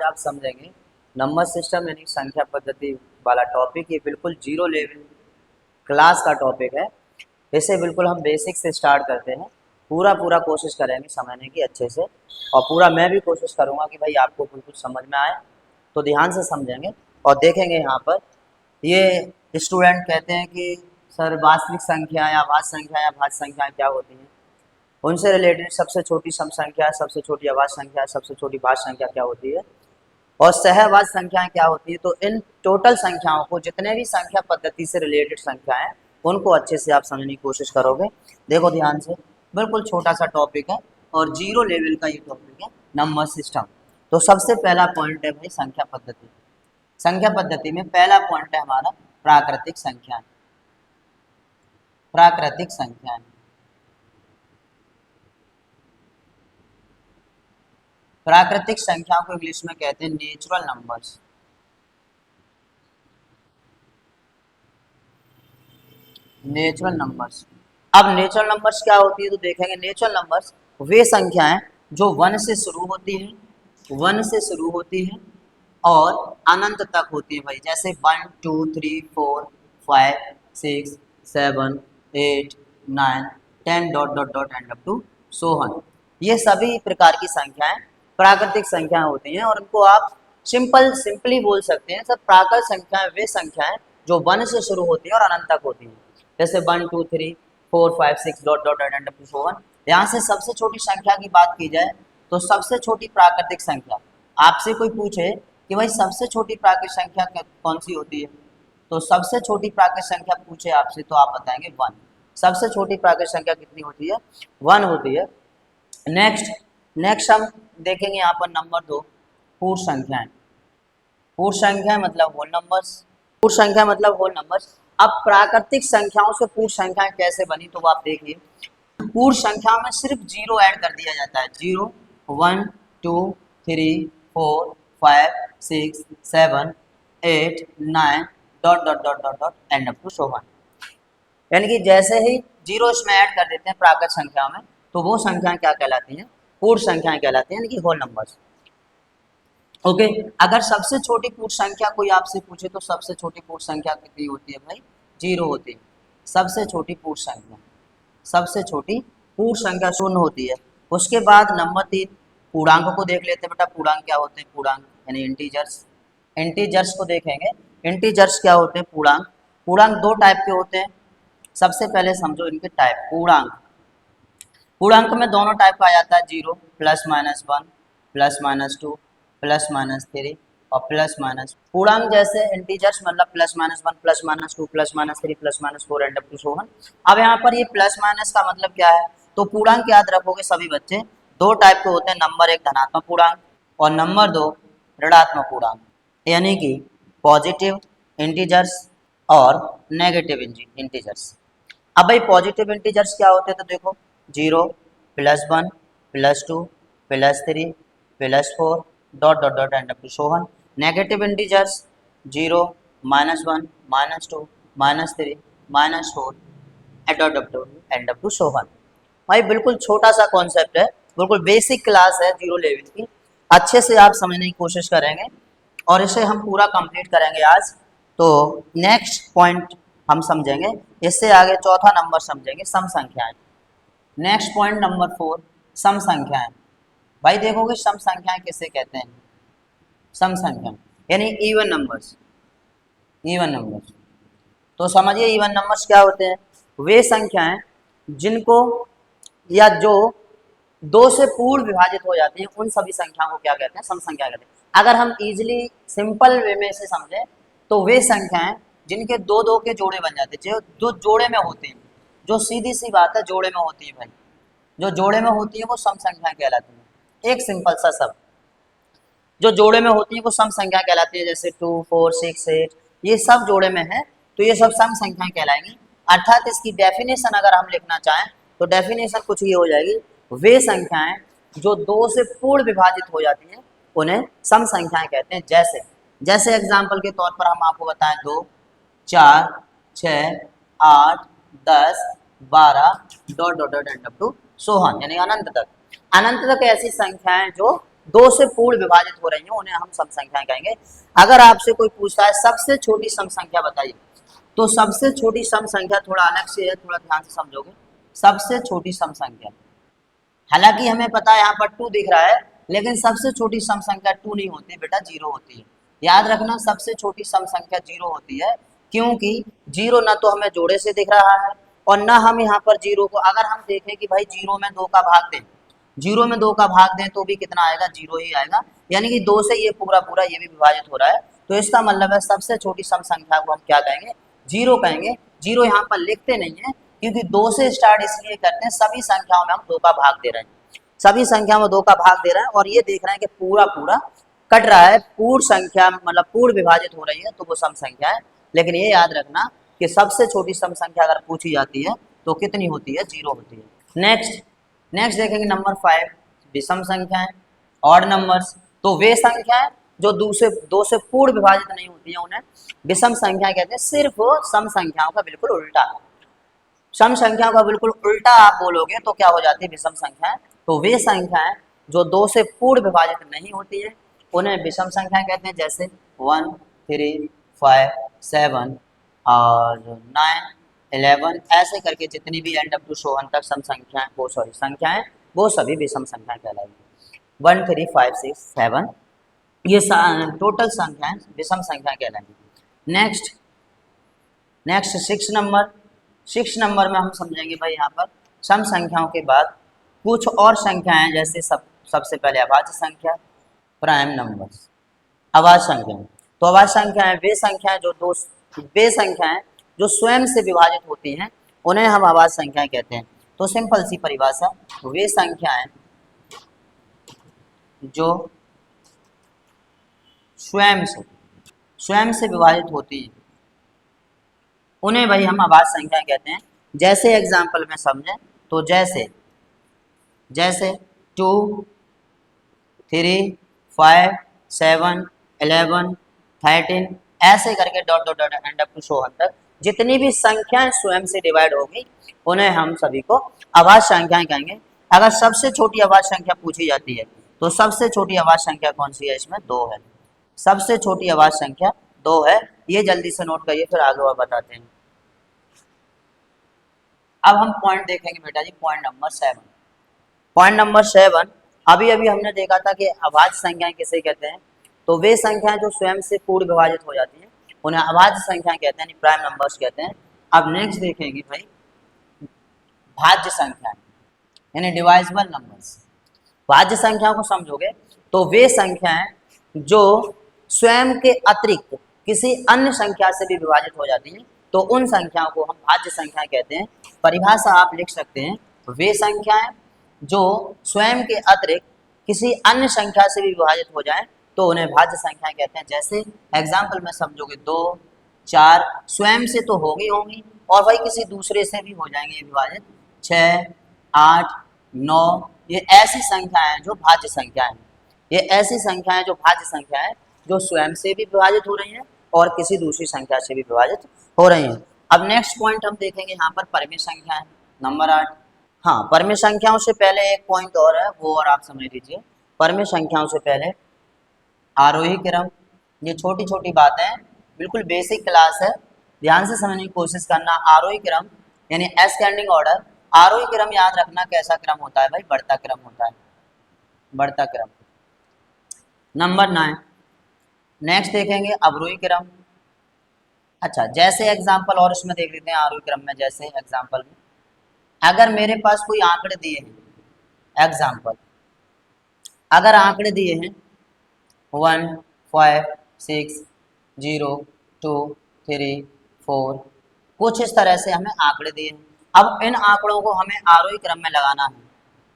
आप समझेंगे number system यानी संख्या पद्धति वाला टॉपिक। ये बिल्कुल जीरो लेवल क्लास का टॉपिक है। इसे बिल्कुल हम बेसिक से स्टार्ट करते हैं। पूरा कोशिश करेंगे समझने की अच्छे से, और पूरा मैं भी कोशिश करूँगा कि भाई आपको बिल्कुल समझ में आए। तो ध्यान से समझेंगे और देखेंगे। यहाँ पर ये स्टूडेंट कहते हैं कि सर वास्तविक संख्या या भाज्य संख्या या भाज्य संख्या क्या होती हैं, उनसे रिलेटेड सबसे छोटी सम संख्या, सबसे छोटी अभाज्य संख्या, सबसे छोटी भाज्य संख्या क्या होती है, और सहभाज्य संख्याएं क्या होती है। तो इन टोटल संख्याओं को, जितने भी संख्या पद्धति से रिलेटेड संख्याएं, उनको अच्छे से आप समझने की कोशिश करोगे। देखो ध्यान से, बिल्कुल छोटा सा टॉपिक है और जीरो लेवल का ये टॉपिक है, नंबर सिस्टम। तो सबसे पहला पॉइंट है भाई संख्या पद्धति। संख्या पद्धति में पहला पॉइंट है हमारा प्राकृतिक संख्याएं। प्राकृतिक संख्याएं, प्राकृतिक संख्याओं को इंग्लिश में कहते हैं नेचुरल नंबर्स। Natural numbers. अब नेचुरल नंबर्स क्या होती है तो देखेंगे। नेचुरल नंबर्स वे संख्याएं जो 1 से शुरू होती हैं, 1 से शुरू होती हैं और अनंत तक होती है भाई। जैसे 1 2 3 4 5 6 7 8 9 10 dot dot dot and up to so on. ये सभी प्रकार की संख्याएं प्राकृतिक संख्याएं होती हैं, और उनको आप सिंपली बोल सकते हैं। सब प्राकृतिक संख्याएं वे संख्याएं जो 1 से शुरू होती हैं और अनंत तक होती हैं। जैसे 1 2 3 4 5 6 dot dot and up to so on. यहाँ से सबसे छोटी संख्या की बात की जाए तो सबसे छोटी प्राकृतिक संख्या, आपसे कोई पूछे कि भाई सबसे छोटी प्राकृतिक संख्या कौन सी होती है, तो सबसे छोटी प्राकृतिक संख्या पूछे आपसे तो आप बताएंगे 1। सबसे छोटी प्राकृतिक संख्या कितनी होती है? 1 होती है। नेक्स्ट हम देखेंगे यहाँ पर नंबर 2, पूर्ण संख्याएं। पूर्ण संख्या मतलब होल नंबर्स। पूर्ण संख्या मतलब होल नंबर्स। अब प्राकृतिक संख्याओं से पूर्ण संख्याएं कैसे बनी तो आप देखिए। पूर्ण संख्याओं में सिर्फ 0 ऐड कर दिया जाता है। 0 1 2 3 4 5 6 7 8 9 dot dot dot dot dot and up to so on. यानी कि जैसे ही 0 इसमें ऐड कर देते हैं प्राकृतिक संख्या में, तो वो संख्याएं क्या कहलाती हैं? पूर्ण संख्याएं कहलाती हैं, यानी कि होल नंबर्स। ओके। अगर सबसे छोटी पूर्ण संख्या कोई आपसे पूछे तो सबसे छोटी पूर्ण संख्या कितनी होती है भाई? 0 होती है। सबसे छोटी पूर्ण संख्या, सबसे छोटी पूर्ण संख्या 0 होती है। उसके बाद नंबर 3 पूर्णांक को देख लेते हैं बेटा। पूर्णांक क्या होते हैं? पूर्णांक यानी इंटीजर्स। इंटीजर्स को देखेंगे। इंटीजर्स क्या होते हैं? पूर्णांक। पूर्णांक 2 टाइप के होते हैं। सबसे पहले समझो इनके टाइप। पूर्णांक, पूर्णांक में दोनों टाइप का आ जाता है, 0 +-1 +-2 +-3 और प्लस-। पूर्णांक जैसे इंटीजर्स मतलब +-1 +-2 +-3 +-4 एंड अप टू सोहन। अब यहाँ पर ये प्लस माइनस का मतलब क्या है? तो पूर्णांक याद रखोगे सभी बच्चे, 2 टाइप के होते हैं। नंबर 1 धनात्मक पूर्णांक और नंबर 2 ऋणात्मक पूर्णांक, यानी कि पॉजिटिव इंटीजर्स और नेगेटिव इंटीजर्स। अब भाई पॉजिटिव इंटीजर्स क्या होते हैं तो देखो, 0 +1 +2 +3 +4 dot dot dot and up to so on. Negative integers 0 -1 -2 -3 -4 dot dot and up to so on. भाई बिल्कुल छोटा सा कॉन्सेप्ट है, बिल्कुल बेसिक क्लास है जीरो लेवल की। अच्छे से आप समझने की कोशिश करेंगे और इसे हम पूरा कंप्लीट करेंगे आज। तो नेक्स्ट पॉइंट हम समझेंगे, इससे आगे चौथा नंबर समझेंगे सम संख्याएं। नेक्स्ट पॉइंट नंबर 4, सम संख्याएं। भाई देखोगे सम संख्याएं किसे कहते हैं? सम संख्या यानी इवन नंबर्स। इवन नंबर्स तो समझिए, इवन नंबर्स क्या होते हैं? वे संख्याएं जिनको या जो 2 से पूर्ण विभाजित हो जाती हैं, उन सभी संख्याओं को क्या कहते हैं? सम संख्या कहते हैं। अगर हम इजीली सिंपल वे में से समझें तो वे संख्याएं जिनके 2-2 के जोड़े बन जाते हैं, जो जोड़े में होती हैं, जो सीधी सी बात है जोड़े में होती है भाई, जो जोड़े में होती है वो सम संख्याएं कहलाती हैं। एक सिंपल सा शब्द, जो जोड़े में होती है वो सम संख्या कहलाती है। जैसे 2 4 6 8 ये सब जोड़े में है तो ये सब सम संख्याएं कहलाएंगी। अर्थात इसकी डेफिनेशन अगर हम लिखना चाहें तो डेफिनेशन कुछ ये हो जाएगी, वे संख्याएं जो 2 से पूर्ण विभाजित हो जाती हैं उन्हें सम संख्याएं कहते हैं। जैसे एग्जाम्पल के तौर पर हम आपको बताएं 2 4 6 8 10 12 dot dot dot and up to so on, यानी अनंत तक। अनंत तक ऐसी संख्याएं जो दो से पूर्ण विभाजित हो रही हैं उन्हें हम सम संख्याएं कहेंगे। अगर आपसे कोई पूछता है सबसे छोटी सम संख्या बताइए, तो सबसे छोटी सम संख्या थोड़ा अलग से है, थोड़ा ध्यान से समझोगे। सबसे छोटी सम संख्या, हालांकि हमें पता है यहाँ पर 2 दिख रहा है, लेकिन सबसे छोटी सम संख्या 2 नहीं होती बेटा, 0 होती है। याद रखना सबसे छोटी सम संख्या 0 होती है, क्योंकि 0 ना तो हमें जोड़े से दिख रहा है और ना हम यहाँ पर 0 को, अगर हम देखें कि भाई 0 में 2 का भाग दें, 0 में 2 का भाग दें तो भी कितना आएगा, 0 ही आएगा। यानी कि 2 से ये पूरा पूरा ये भी विभाजित हो रहा है, तो इसका मतलब है सबसे छोटी सम संख्या को हम क्या कहेंगे, 0 कहेंगे। 0 यहाँ पर लिखते नहीं है क्योंकि 2 से स्टार्ट इसलिए करते हैं, सभी संख्याओं में हम 2 का भाग दे रहे हैं, सभी संख्या में 2 का भाग दे रहे हैं और ये देख रहे हैं कि पूरा पूरा कट रहा है, पूर्ण संख्या मतलब पूर्ण विभाजित हो रही है, तो वो सम संख्या है। लेकिन ये याद रखना कि सबसे छोटी सम संख्या अगर पूछी जाती है तो कितनी होती है, 0 होती है। नेक्स्ट देखेंगे नंबर 5, विषम संख्याएं, ऑड नंबर्स। तो वे संख्याएं जो दो से पूर्ण विभाजित नहीं होती हैं उन्हें विषम संख्या कहते हैं। सिर्फ सम संख्याओं का बिल्कुल उल्टा, सम संख्याओं का बिल्कुल उल्टा आप बोलोगे तो क्या हो जाती है, विषम संख्याएं। तो वे संख्याएं जो 2 से पूर्ण विभाजित नहीं होती है उन्हें विषम संख्याएं कहते हैं, जैसे 1, 3, 5, 7 और 9, 11 ऐसे करके जितनी भी एंड अप टू सोहन तक सम संख्याएं, वो सॉरी संख्याएं, वो सभी विषम संख्याएं कहलाएंगी। 1, 3, 5, 6, 7 ये टोटल संख्याएं विषम संख्या कहलाएंगी। नेक्स्ट 6 नंबर में हम समझेंगे भाई यहाँ पर सम संख्याओं के बाद कुछ और संख्याएं, जैसे सबसे पहले अभाज्य संख्या, प्राइम नंबर्स। अभाज्य संख्या, तो अभाज्य संख्याएं वे संख्याएं जो स्वयं से विभाजित होती हैं उन्हें हम अभाज्य संख्याएं कहते हैं। तो सिंपल सी परिभाषा, वे संख्याएं जो स्वयं से विभाजित होती हैं उन्हें भाई हम अभाज्य संख्याएं कहते हैं। जैसे एग्जाम्पल में समझें तो जैसे 2, 3, 5, 7, 11, 13 ऐसे करके dot dot dot and up to so on तक जितनी भी संख्याएं स्वयं से डिवाइड होगी उन्हें हम सभी को अभाज्य संख्याएं कहेंगे। अगर सबसे छोटी अभाज्य संख्या पूछी जाती है तो सबसे छोटी अभाज्य संख्या कौन सी है, इसमें 2 है। सबसे छोटी अभाज्य संख्या 2 है, ये जल्दी से नोट करिए, फिर आगे और बताते हैं। अब हम पॉइंट देखेंगे बेटा जी, पॉइंट नंबर 7। अभी हमने देखा था कि अभाज्य संख्याएं किसे कहते हैं, तो वे संख्याएं जो स्वयं से पूर्ण विभाजित हो जाती हैं उन्हें अभाज्य संख्याएं कहते हैं, प्राइम नंबर्स कहते हैं। अब नेक्स्ट देखेंगे भाई भाज्य संख्याएं यानी डिवाइजिबल नंबर्स। भाज्य संख्याओं को समझोगे तो वे संख्याएं जो स्वयं के अतिरिक्त किसी अन्य संख्या से भी विभाजित हो जाती हैं तो उन संख्याओं को हम भाज्य संख्याएं कहते हैं। परिभाषा आप लिख सकते हैं, वे संख्याएं जो स्वयं के अतिरिक्त किसी अन्य संख्या से भी विभाजित हो जाएं तो उन्हें भाज्य संख्याएं कहते हैं। जैसे एग्जाम्पल में समझोगे 2, 4 स्वयं से तो होंगी और भाई किसी दूसरे से भी हो जाएंगे विभाजित, 6, 8, 9 ये ऐसी संख्याएं जो भाज्य संख्याएं, ये ऐसी संख्याएं जो भाज्य संख्याएं जो स्वयं से भी विभाजित हो रही हैं और किसी दूसरी संख्या से भी विभाजित हो रही हैं। अब नेक्स्ट पॉइंट हम देखेंगे यहाँ पर परिमेय संख्याएं, नंबर 8। हाँ, परिमेय संख्याओं से पहले एक पॉइंट और है, वो और आप समझ लीजिए। परिमेय संख्याओं से पहले आरोही क्रम, ये छोटी छोटी बातें बिल्कुल बेसिक क्लास है, ध्यान से समझने की कोशिश करना। आरोही क्रम यानी एस्केंडिंग ऑर्डर। आरोही क्रम याद रखना कैसा क्रम होता है भाई, बढ़ता क्रम होता है, बढ़ता क्रम। नंबर 9 नेक्स्ट देखेंगे अवरोही क्रम। अच्छा, जैसे एग्जाम्पल और इसमें देख लेते हैं आरोही क्रम में। जैसे एग्जाम्पल में अगर मेरे पास कोई आंकड़े दिए हैं, एग्जाम्पल अगर आंकड़े दिए हैं 1, 5, 6, 0, 2, 3, 4 कुछ इस तरह से हमें आंकड़े दिए हैं। अब इन आंकड़ों को हमें आरोही क्रम में लगाना है।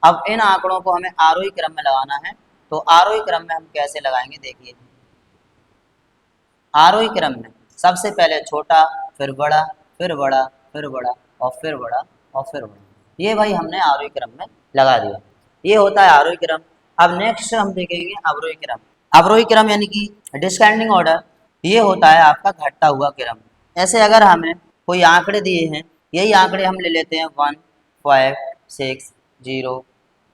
अब इन आंकड़ों को हमें आरोही क्रम में लगाना है, तो आरोही क्रम में हम कैसे लगाएंगे देखिए। आरोही क्रम में सबसे पहले छोटा, फिर बड़ा, फिर बड़ा, फिर बड़ा और फिर बड़ा और फिर बड़ा, ये भाई हमने आरोही क्रम में लगा दिया। ये होता है आरोही क्रम। अब नेक्स्ट हम देखेंगे अवरोही क्रम। अवरोही क्रम यानी कि डिसेंडिंग ऑर्डर, ये होता है आपका घटता हुआ क्रम। ऐसे अगर हमें कोई आंकड़े दिए हैं, यही आंकड़े हम ले लेते हैं 1, 5, 6, 0,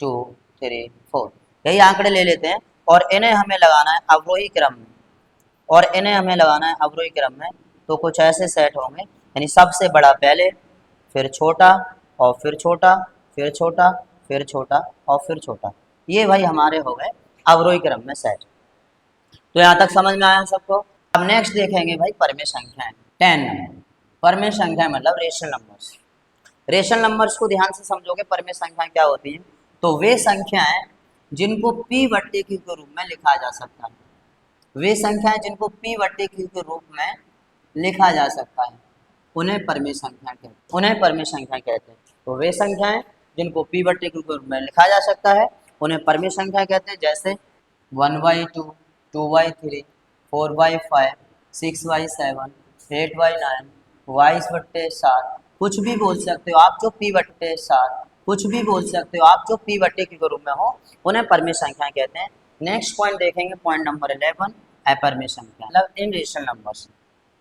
2, 3, 4। यही आंकड़े ले लेते हैं और इन्हें हमें लगाना है अवरोही क्रम में, और इन्हें हमें लगाना है अवरोही क्रम में। तो कुछ ऐसे सेट होंगे, यानी सबसे बड़ा पहले, फिर छोटा, और फिर छोटा, फिर छोटा, फिर छोटा, और फिर छोटा। ये भाई हमारे हो गए अवरोही क्रम में सेट। तो यहाँ तक समझ में आया सबको। अब नेक्स्ट देखेंगे भाई परमेय संख्याएं। 10 नंबर परमेय संख्या मतलब रेशनल नंबर्स। रेशनल नंबर्स को ध्यान से समझोगे, परमेय संख्या क्या होती है, तो वे संख्याएं जिनको p बट्टे q के रूप में लिखा जा सकता है, वे संख्याएं जिनको p बट्टे q के रूप में लिखा जा सकता है, उन्हें परमेय संख्या कहते हैं, उन्हें परमेय संख्या कहते हैं। तो वे संख्याएं जिनको p बट्टे q के रूप में लिखा जा सकता है उन्हें परमेय संख्या कहते हैं। जैसे 1/2, 2/3, 4/5, 6/7, 8/9, 22/7, कुछ भी बोल सकते हो आप जो p/7, कुछ भी बोल सकते हो आप जो p/q के रूप में हो, उन्हें परमेय संख्या कहते हैं। नेक्स्ट पॉइंट देखेंगे, पॉइंट नंबर 11, अपरमेय संख्या मतलब इनरेशनल नंबर्स।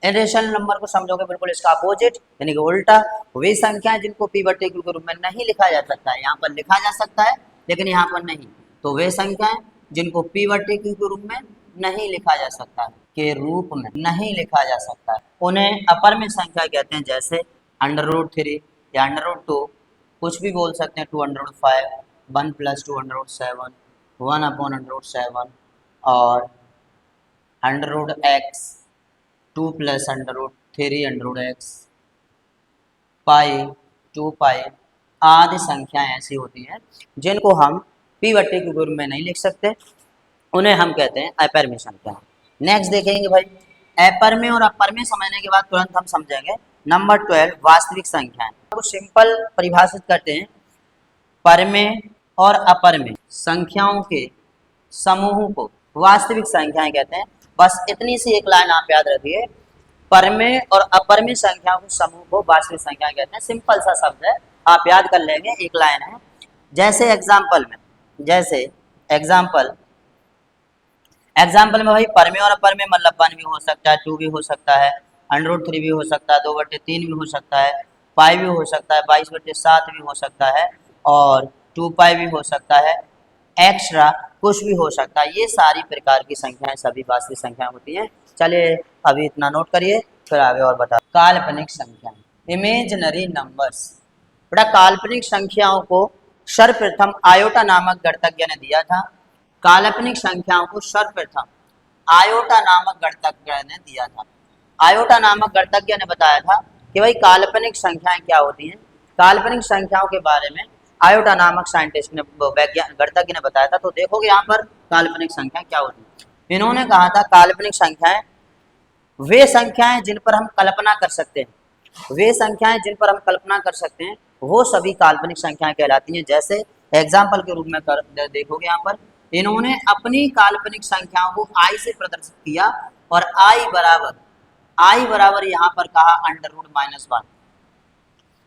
इनरेशनल नंबर को समझोगे बिल्कुल इसका अपोजिट, यानी कि उल्टा। वे संख्याएं जिनको p/q के रूप में नहीं लिखा जा सकता है, यहाँ पर लिखा जा सकता है लेकिन यहाँ पर नहीं, तो वे संख्याएं जिनको p/q के रूप में नहीं लिखा जा सकता है, के रूप में नहीं लिखा जा सकता है, उन्हें अपरमेय संख्या कहते हैं। जैसे √3 या √2, कुछ भी बोल सकते हैं, 205, 1 + 207, 1/7, और √x, 2 + √3√x, पाई, 2 पाई, आदि संख्याएं ऐसी होती हैं जिनको हम p/q के रूप में नहीं लिख सकते, उन्हें हम कहते हैं अपरमेय संख्या। नेक्स्ट देखेंगे भाई, अपरमेय और अपरमेय समझने के बाद तुरंत हम समझेंगे नंबर 12, वास्तविक संख्याएं। तो सिंपल परिभाषित करते हैं, परमेय और अपरमेय संख्याओं के समूह को वास्तविक संख्याएं कहते हैं। बस इतनी सी एक लाइन आप याद रखिए, परमेय और अपरमेय संख्याओं के समूह को वास्तविक संख्याएं कहते हैं। सिंपल सा शब्द है, आप याद कर लेंगे, एक लाइन है। जैसे एग्जाम्पल में, जैसे एग्जाम्पल में भाई परमेय और अपरमेय मतलब 1 भी हो सकता है, 2 भी हो सकता है, √3 भी हो सकता है, 2/3 भी हो सकता है, पाई भी हो सकता है, 22/7 भी हो सकता है, और 2 पाई भी हो सकता है, एक्स्ट्रा कुछ भी हो सकता है। ये सारी प्रकार की संख्याएं सभी वास्तविक संख्याएं होती हैं। चलिए अभी इतना नोट करिए, फिर आगे और बता। काल्पनिक संख्याएं, इमेजिनरी नंबर्स। बेटा काल्पनिक संख्याओं को सर्वप्रथम आयोटा नामक गणतज्ञ ने दिया था। काल्पनिक संख्याओं को सर्वप्रथम आयोटा नामक गणतज्ञ ने दिया था। आयोटा नामक गणतज्ञ ने बताया था कि भाई काल्पनिक संख्याएं क्या होती हैं। काल्पनिक संख्याओं के बारे में आयोटा नामक साइंटिस्ट ने, गणतज्ञ ने बताया था। तो देखोगे यहाँ पर काल्पनिक संख्या क्या होती है। इन्होंने कहा था काल्पनिक संख्याएं वे संख्याएं जिन पर हम कल्पना कर सकते हैं, वे संख्याएं जिन पर हम कल्पना कर सकते हैं वो सभी काल्पनिक संख्याएं कहलाती हैं। जैसे एग्जाम्पल के रूप में देखोगे यहाँ पर इन्होंने अपनी काल्पनिक संख्याओं को i से प्रदर्शित किया, और i बराबर यहाँ पर कहा √-1,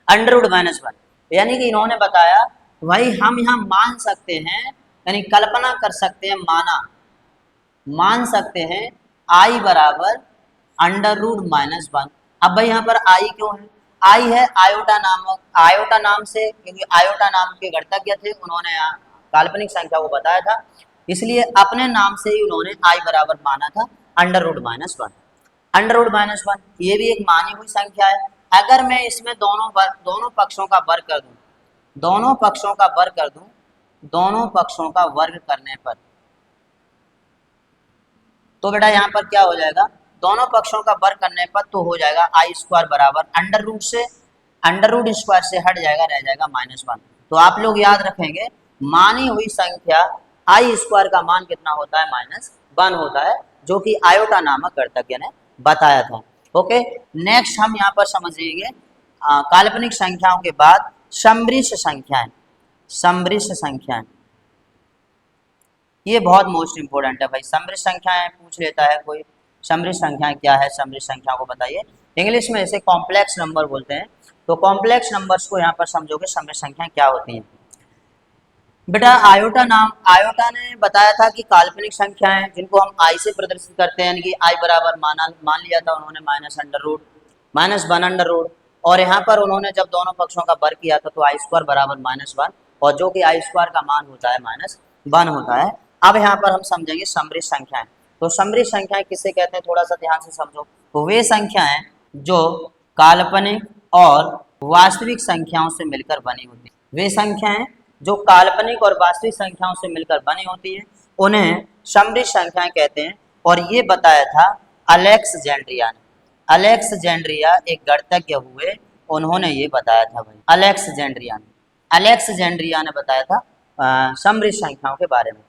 √-1, यानी कि इन्होंने बताया भाई हम यहाँ मान सकते हैं, यानी कल्पना कर सकते हैं, मान सकते हैं i बराबर √-1। अब भाई यहाँ पर i क्यों है, i है आयोटा नाम से, क्योंकि आयोटा नाम के गणतज्ञ थे, उन्होंने यहाँ काल्पनिक संख्या को बताया था, इसलिए अपने नाम से ही उन्होंने i बराबर माना था √-1। √-1 ये भी एक मानी हुई संख्या है। अगर मैं इसमें दोनों पक्षों का वर्ग कर दूं, दोनों पक्षों का वर्ग करने पर, तो बेटा यहाँ पर क्या हो जाएगा, दोनों पक्षों का वर्ग करने पर तो हो जाएगा i² बराबर √रूट से हट जाएगा, रह जाएगा -1। तो आप लोग याद रखेंगे मानी हुई संख्या i² का मान कितना होता है, -1 होता है, जो कि आयोटा नामक गणतज्ञ ने बताया था। ओके, नेक्स्ट हम यहाँ पर समझेंगे काल्पनिक संख्याओं के बाद सम्मिश्र संख्याएं। ये बहुत मोस्ट इंपोर्टेंट है भाई, सम्मिश्र संख्याएं पूछ लेता है कोई, सम्मिश्र संख्याएं क्या है, सम्मिश्र संख्याओं को बताइए। इंग्लिश में इसे कॉम्प्लेक्स नंबर बोलते हैं। तो कॉम्प्लेक्स नंबर्स को यहाँ पर समझोगे सम्मिश्र संख्याएं क्या होती हैं। बेटा आयोटा ने बताया था कि काल्पनिक संख्याएं जिनको हम i से प्रदर्शित करते हैं, यानी कि i बराबर मान लिया था उन्होंने -1 और यहाँ पर उन्होंने जब दोनों पक्षों का वर्ग किया था तो i² बराबर -1, और जो कि i² का मान होता है वन होता है। अब यहाँ पर हम समझेंगे समृद्ध संख्याएं। तो समृद्ध संख्याएं किसे कहते हैं, थोड़ा सा ध्यान से समझो। तो वे संख्याएं जो काल्पनिक और वास्तविक संख्याओं से मिलकर बनी होती है। वे संख्याएं जो काल्पनिक और वास्तविक संख्याओं से मिलकर बनी होती है उन्हें समृद्ध संख्याएं कहते हैं। और ये बताया था अलेक्जेंड्रिया ने। अलेक्जेंड्रिया एक गणितज्ञ हुए, उन्होंने ये बताया था भाई, अलेक्जेंड्रिया ने बताया था समृद्ध संख्याओं के बारे में।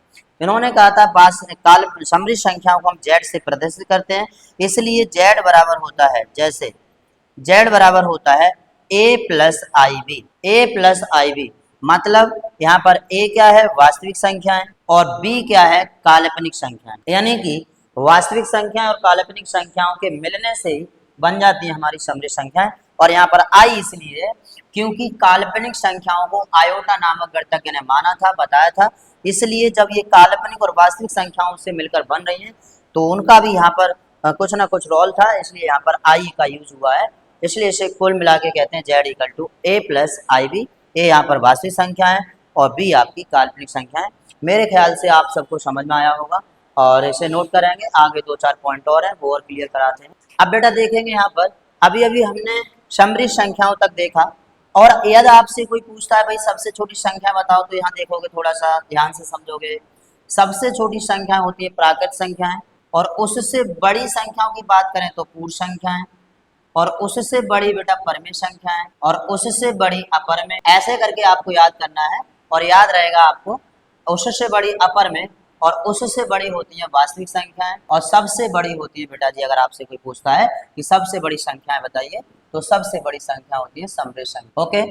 इन्होंने कहा था समृद्ध संख्याओं को हम जेड से प्रदर्शित करते हैं, इसलिए जेड बराबर होता है, जैसे जेड बराबर होता है ए plus I B. A plus I B मतलब यहाँ पर ए क्या है, वास्तविक संख्याएं, और बी क्या है, काल्पनिक संख्याएं। यानी कि वास्तविक संख्याएं और काल्पनिक संख्याओं के मिलने से ही बन जाती है हमारी समृद्ध संख्याएं। और यहाँ पर आई इसलिए क्योंकि काल्पनिक संख्याओं को आयोटा नामक गणितज्ञ ने माना था, बताया था, इसलिए जब ये काल्पनिक और वास्तविक संख्याओं से मिलकर बन रही हैं तो उनका भी यहाँ पर कुछ ना कुछ रोल था, इसलिए यहाँ पर आई का यूज हुआ है। इसलिए इसे कुल मिला के कहते हैं Z equal to A plus I B. A यहाँ पर वास्तविक संख्या है और बी आपकी काल्पनिक संख्या है। मेरे ख्याल से आप सबको समझ में आया होगा और इसे नोट करेंगे। आगे 2-4 पॉइंट और हैं, वो और क्लियर कराते हैं। अब बेटा देखेंगे यहाँ पर अभी अभी हमने समृद्ध संख्याओं तक देखा, और यदि आपसे कोई पूछता है भाई सबसे छोटी संख्या बताओ, तो यहाँ देखोगे, थोड़ा सा ध्यान से समझोगे। सबसे छोटी संख्या होती है प्राकृत संख्याएं, और उससे बड़ी संख्याओं की बात करें तो पूर्ण संख्याएं, और उससे बड़ी बेटा परमेय संख्याएं, और उससे बड़ी अपर में। ऐसे करके आपको याद करना है और याद रहेगा आपको। उससे बड़ी अपर में और उससे बड़ी होती है वास्तविक संख्याएं, और सबसे बड़ी होती है बेटा जी, अगर आपसे कोई पूछता है कि सबसे बड़ी संख्याएं बताइए, तो सबसे बड़ी संख्या होती है समृद्ध संख्या। ओके,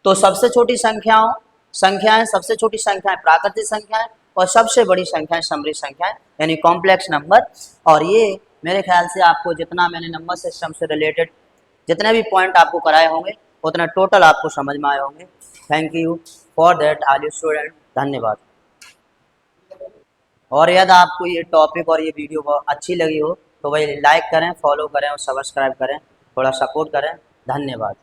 तो सबसे छोटी संख्याएं सबसे छोटी संख्याएं प्राकृतिक संख्याएं, और सबसे बड़ी संख्याएं समृद्ध संख्याएं यानी कॉम्प्लेक्स नंबर। और ये मेरे ख्याल से आपको जितना मैंने नंबर सिस्टम से रिलेटेड जितने भी पॉइंट आपको कराए होंगे उतना टोटल आपको समझ में आए होंगे। Thank you for that all you student, धन्यवाद। और यदि आपको ये टॉपिक और ये वीडियो बहुत अच्छी लगी हो तो भाई लाइक करें, फॉलो करें और सब्सक्राइब करें, थोड़ा सपोर्ट करें। धन्यवाद।